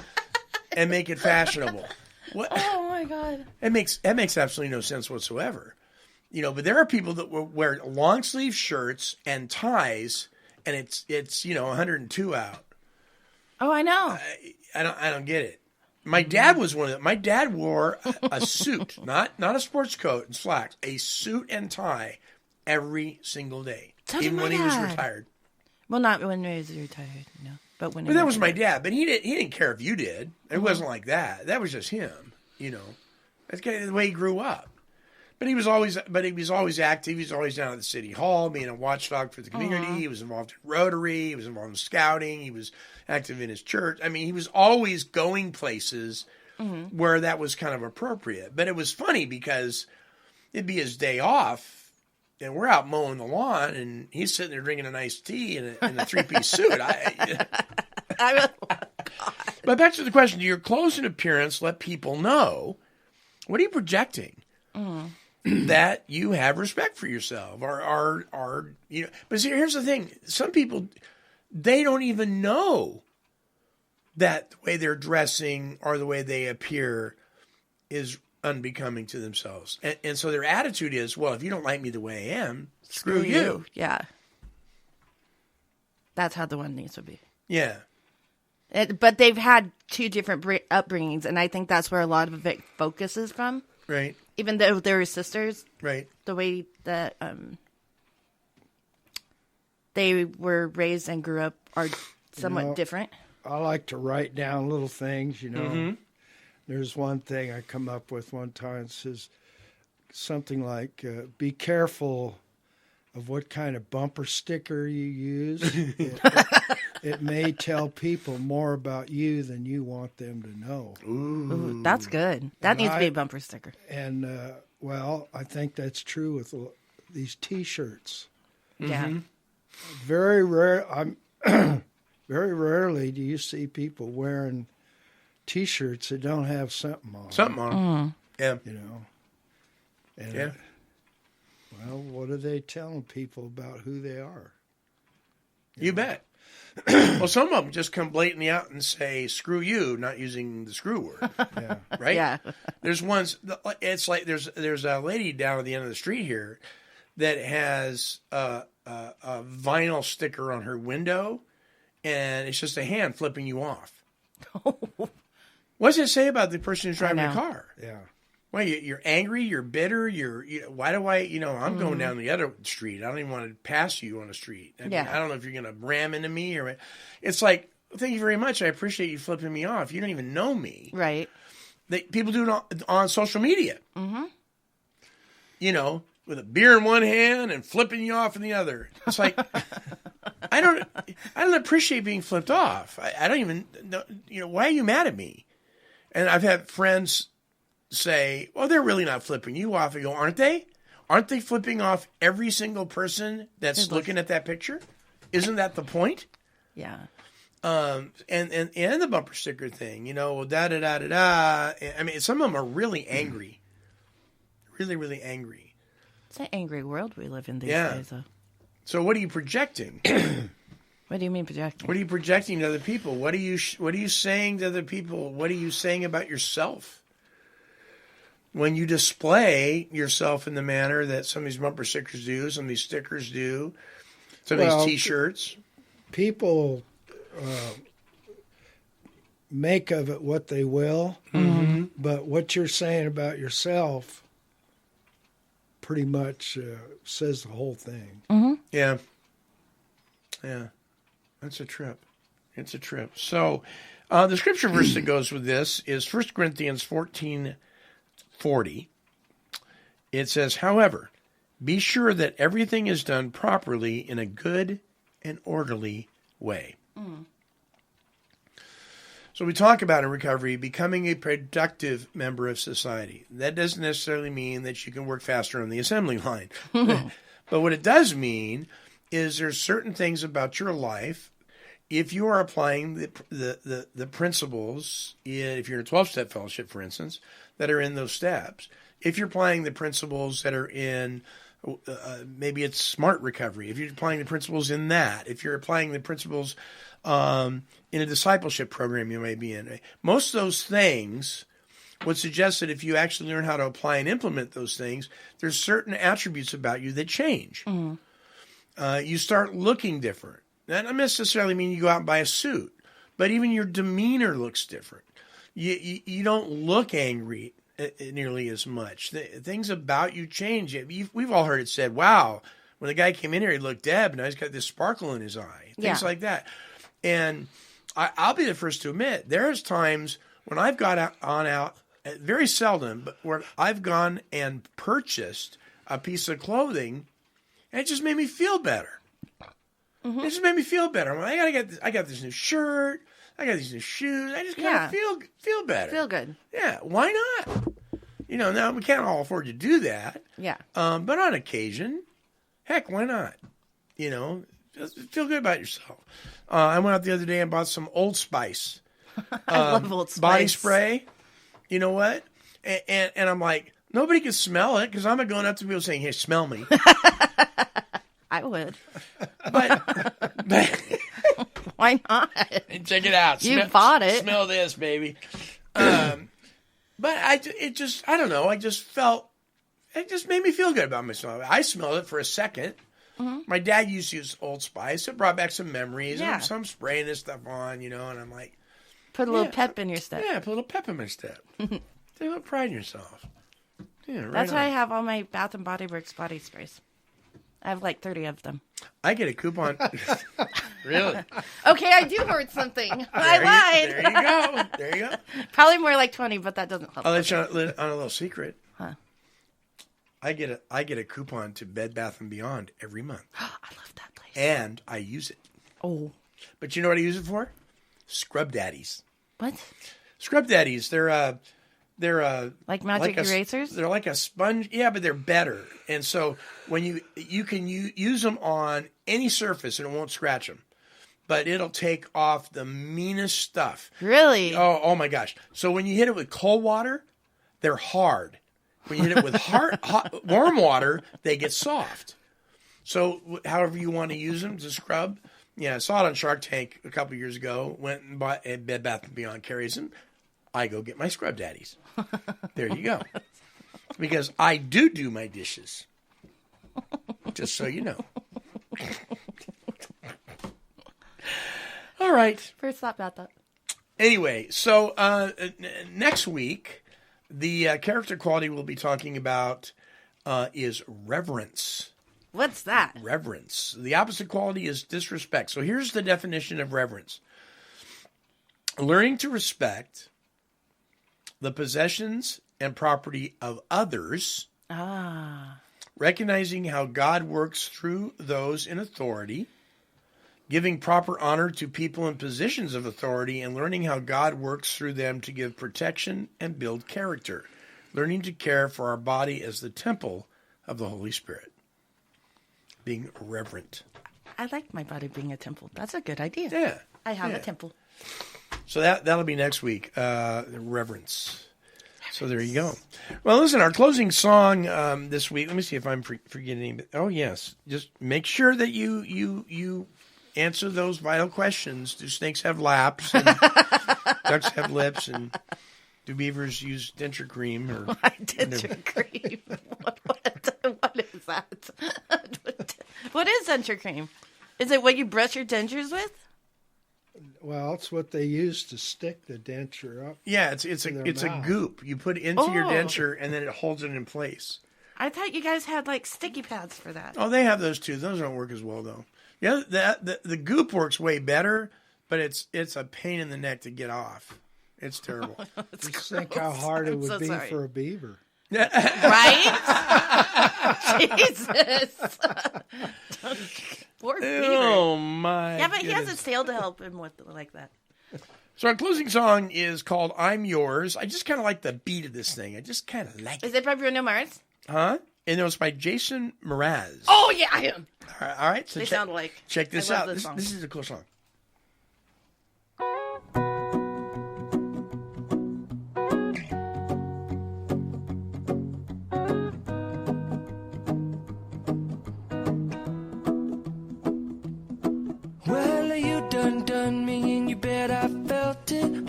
and make it fashionable. What? Oh my God. That makes absolutely no sense whatsoever. But there are people that will wear long sleeve shirts and ties and it's 102 out. Oh, I know. I don't get it. My dad was one of them. My dad wore a suit, not a sports coat and slacks, a suit and tie every single day, even when he was retired. Well, not when he was retired, no. But when. But that was my dad. But he didn't care if you did. It wasn't like that. That was just him. That's kind of the way he grew up. But he was always active. He was always down at the city hall, being a watchdog for the community. He was involved in Rotary. He was involved in scouting. He was active in his church. I mean, he was always going places where that was kind of appropriate. But it was funny because it'd be his day off. And we're out mowing the lawn, and he's sitting there drinking a nice tea in a three-piece suit. But back to the question: do your clothes and appearance let people know? What are you projecting? That you have respect for yourself, or But see, here's the thing: some people they don't even know that the way they're dressing or the way they appear is unbecoming to themselves. And so their attitude is, well, if you don't like me the way I am, screw you. Yeah. That's how the one needs to be. Yeah. But they've had two different upbringings, and I think that's where a lot of it focuses from. Right. Even though they were sisters. Right. The way that they were raised and grew up are somewhat different. I like to write down little things, There's one thing I come up with one time. It says something like, be careful of what kind of bumper sticker you use. It may tell people more about you than you want them to know. Ooh, that's good. That needs to be a bumper sticker. And, I think that's true with these T-shirts. Yeah. Very very rarely do you see people wearing T-shirts that don't have something on. Something on. Yeah. And, what are they telling people about who they are? You bet. Well, some of them just come blatantly out and say, screw you, not using the screw word. Yeah. Right? Yeah. There's ones, it's like there's a lady down at the end of the street here that has a vinyl sticker on her window, and it's just a hand flipping you off. What does it say about the person who's driving the car? Yeah. Well, you're angry, you're bitter, why do I, I'm going down the other street. I don't even want to pass you on the street. I don't know if you're going to ram into me or, it's like, thank you very much. I appreciate you flipping me off. You don't even know me. Right. People do it on social media. Mm-hmm. With a beer in one hand and flipping you off in the other. It's like, I don't appreciate being flipped off. I don't even know, why are you mad at me? And I've had friends say, well, they're really not flipping you off. I go, aren't they? Aren't they flipping off every single person that's looking at that picture? Isn't that the point? Yeah. And the bumper sticker thing, da-da-da-da-da. I mean, some of them are really angry. Really, really angry. It's an angry world we live in these days, though. So what are you projecting? What do you mean projecting? What are you projecting to other people? What are you saying to other people? What are you saying about yourself? When you display yourself in the manner that some of these bumper stickers do, some of these stickers do, some of these T-shirts. People make of it what they will, but what you're saying about yourself pretty much says the whole thing. Mm-hmm. Yeah. Yeah. That's a trip. It's a trip. So the scripture verse that goes with this is 1 Corinthians 14:40. It says, however, be sure that everything is done properly in a good and orderly way. So we talk about in recovery becoming a productive member of society. That doesn't necessarily mean that you can work faster on the assembly line. But what it does mean is there's certain things about your life, if you are applying the principles, if you're in a 12-step fellowship, for instance, that are in those steps, if you're applying the principles that are in, maybe it's smart recovery, if you're applying the principles in that, if you're applying the principles in a discipleship program you may be in, most of those things would suggest that if you actually learn how to apply and implement those things, there's certain attributes about you that change. You start looking different. That doesn't necessarily mean you go out and buy a suit, but even your demeanor looks different. You don't look angry nearly as much. Things about you change. We've all heard it said, wow, when the guy came in here, he looked dead, but now he's got this sparkle in his eye. Things like that. And I'll be the first to admit, there's times when I've got out, very seldom, but where I've gone and purchased a piece of clothing, and it just made me feel better. It just made me feel better. I'm like, I got this new shirt. I got these new shoes. I just kind of feel better. Feel good. Yeah, why not? Now we can't all afford to do that. Yeah. But on occasion, heck, why not? Just feel good about yourself. I went out the other day and bought some Old Spice. I love Old Spice. Body spray. You know what? And I'm like, nobody can smell it because I'm not going up to people saying, hey, smell me. I would. But Why not? Check it out. You bought it. Smell this, baby. But I don't know. It just made me feel good about myself. I smelled it for a second. Mm-hmm. My dad used to use Old Spice. It brought back some memories. Yeah. So I'm spraying this stuff on, and I'm like... Put a little pep in your step. Yeah, put a little pep in my step. Take a little pride in yourself. Yeah, right. That's why I have all my Bath and Body Works body sprays. I have like 30 of them. I get a coupon. Really? Okay, I do hoard something. I lied. There you go. Probably more like 20, but that doesn't help. I'll let you on a little secret. Huh? I get a coupon to Bed Bath & Beyond every month. I love that place. And I use it. Oh. But you know what I use it for? Scrub Daddies. What? Scrub Daddies. They're like magic erasers? They're like a sponge. Yeah, but they're better. And so when you can use them on any surface and it won't scratch them. But it'll take off the meanest stuff. Really? Oh my gosh. So when you hit it with cold water, they're hard. When you hit it with hot, warm water, they get soft. So however you want to use them to scrub. Yeah, I saw it on Shark Tank a couple years ago. Went and bought Bed Bath & Beyond carries them. I go get my Scrub Daddies. There you go. Because I do my dishes. Just so you know. All right. First thought about that. Anyway, so next week, the character quality we'll be talking about is reverence. What's that? Reverence. The opposite quality is disrespect. So here's the definition of reverence. Learning to respect the possessions and property of others. Recognizing how God works through those in authority. Giving proper honor to people in positions of authority, and learning how God works through them to give protection and build character. Learning to care for our body as the temple of the Holy Spirit. Being reverent. I like my body being a temple. That's a good idea. Yeah. I have a temple. So that'll be next week. Reverence. So there you go. Well, listen, our closing song this week. Let me see if I'm forgetting. Oh yes, just make sure that you answer those vital questions. Do snakes have laps? And ducks have lips? And do beavers use denture cream? Or denture cream? What is that? What is denture cream? Is it what you brush your dentures with? Well, it's what they use to stick the denture up. Yeah, it's a goop you put into your denture, and then it holds it in place. I thought you guys had like sticky pads for that. Oh, they have those too. Those don't work as well though. Yeah, the goop works way better, but it's a pain in the neck to get off. It's terrible. Just think how hard it would be for a beaver. Right? Jesus. Poor beaver. Oh my. Yeah, but he has a tail to help him with like that. So our closing song is called "I'm Yours." I just kind of like the beat of this thing. I just kind of like it. Is it by Bruno Mars? Huh? And it was by Jason Mraz. Oh yeah, I am. All right. So they sound alike. Check this out. This is a cool song.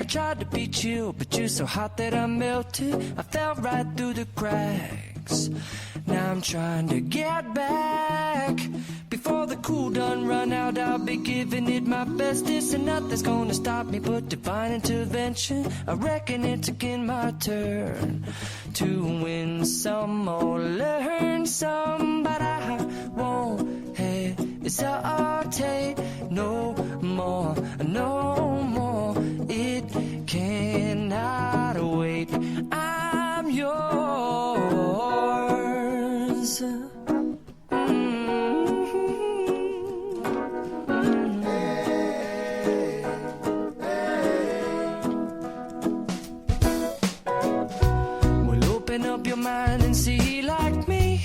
Tried to beat you, but you're so hot that I melted. I fell right through the cracks. Now I'm trying to get back. Before the cool done run out, I'll be giving it my bestest, and nothing's gonna stop me but divine intervention. I reckon it's again my turn to win some or learn some, but I won't hesitate no more, no more. It cannot wait. I'm yours. Well, open up your mind and see like me.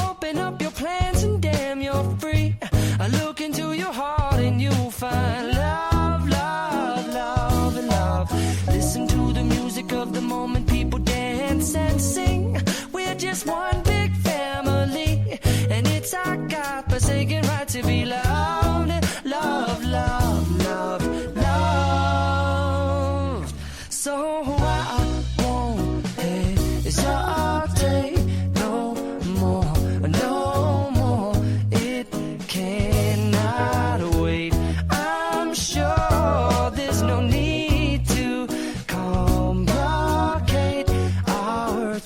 Open up your plans and damn, you're free. I look into your heart and you'll find love, love, love, and love. Listen to the music of the moment, people dance and sing. We're just one big family, and it's our God-forsaken right to be loved, love, love, love.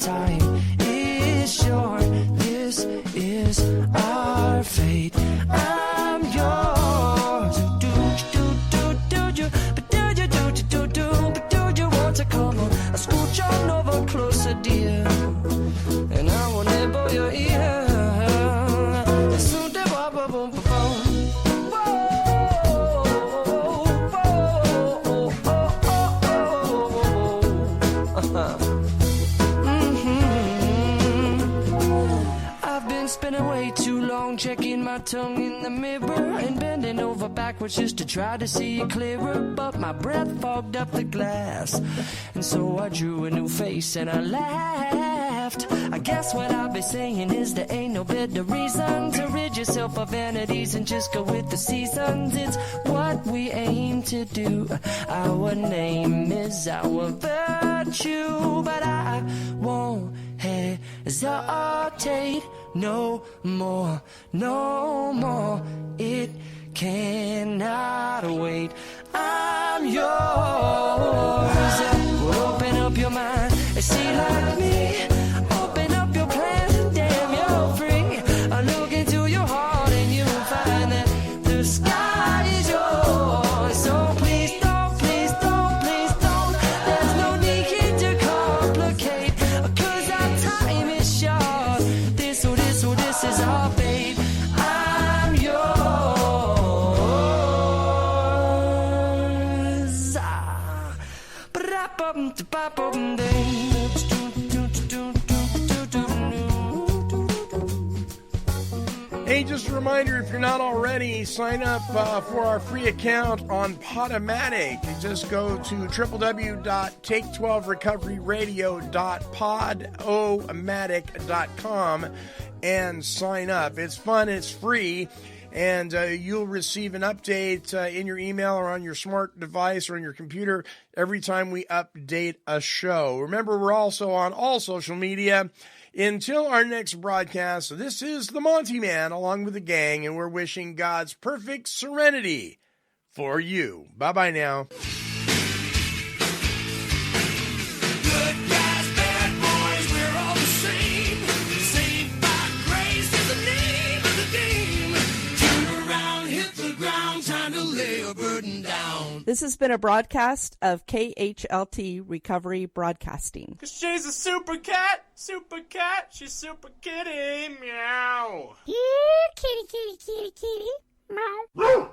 time is short. This is our fate. I'm yours. Do you, but do you want to come on? Scooch on over closer, dear, and I will nibble your ear. Spending way too long checking my tongue in the mirror and bending over backwards just to try to see it clearer, but my breath fogged up the glass, and so I drew a new face and I laughed. I guess what I'll be saying is there ain't no better reason to rid yourself of vanities and just go with the seasons. It's what we aim to do. Our name is our virtue, but I won't hesitate no more, no more. It cannot wait. I'm yours. Well, open up your mind and see like me. Open up your plans and damn, you're free. I look into your heart and you'll find that the sky is yours. So please don't, please don't, please don't. There's no need to complicate, 'cause our time is short. This is our fate. I'm yours. Hey, just a reminder, if you're not already, sign up for our free account on Podomatic. Just go to www.take12recoveryradio.podomatic.com and sign up. It's fun, it's free, and you'll receive an update in your email or on your smart device or on your computer every time we update a show. Remember, we're also on all social media. Until our next broadcast, this is the Monty Man along with the gang, and we're wishing God's perfect serenity for you. Bye-bye now. Good guys, bad boys, we're all the same. Saved by grace is the name of the game. Turn around, hit the ground, time to lay a burden down. This has been a broadcast of KHLT Recovery Broadcasting. 'Cause she's a super cat, she's super kitty, meow. Yeah, kitty, kitty, kitty, kitty, meow.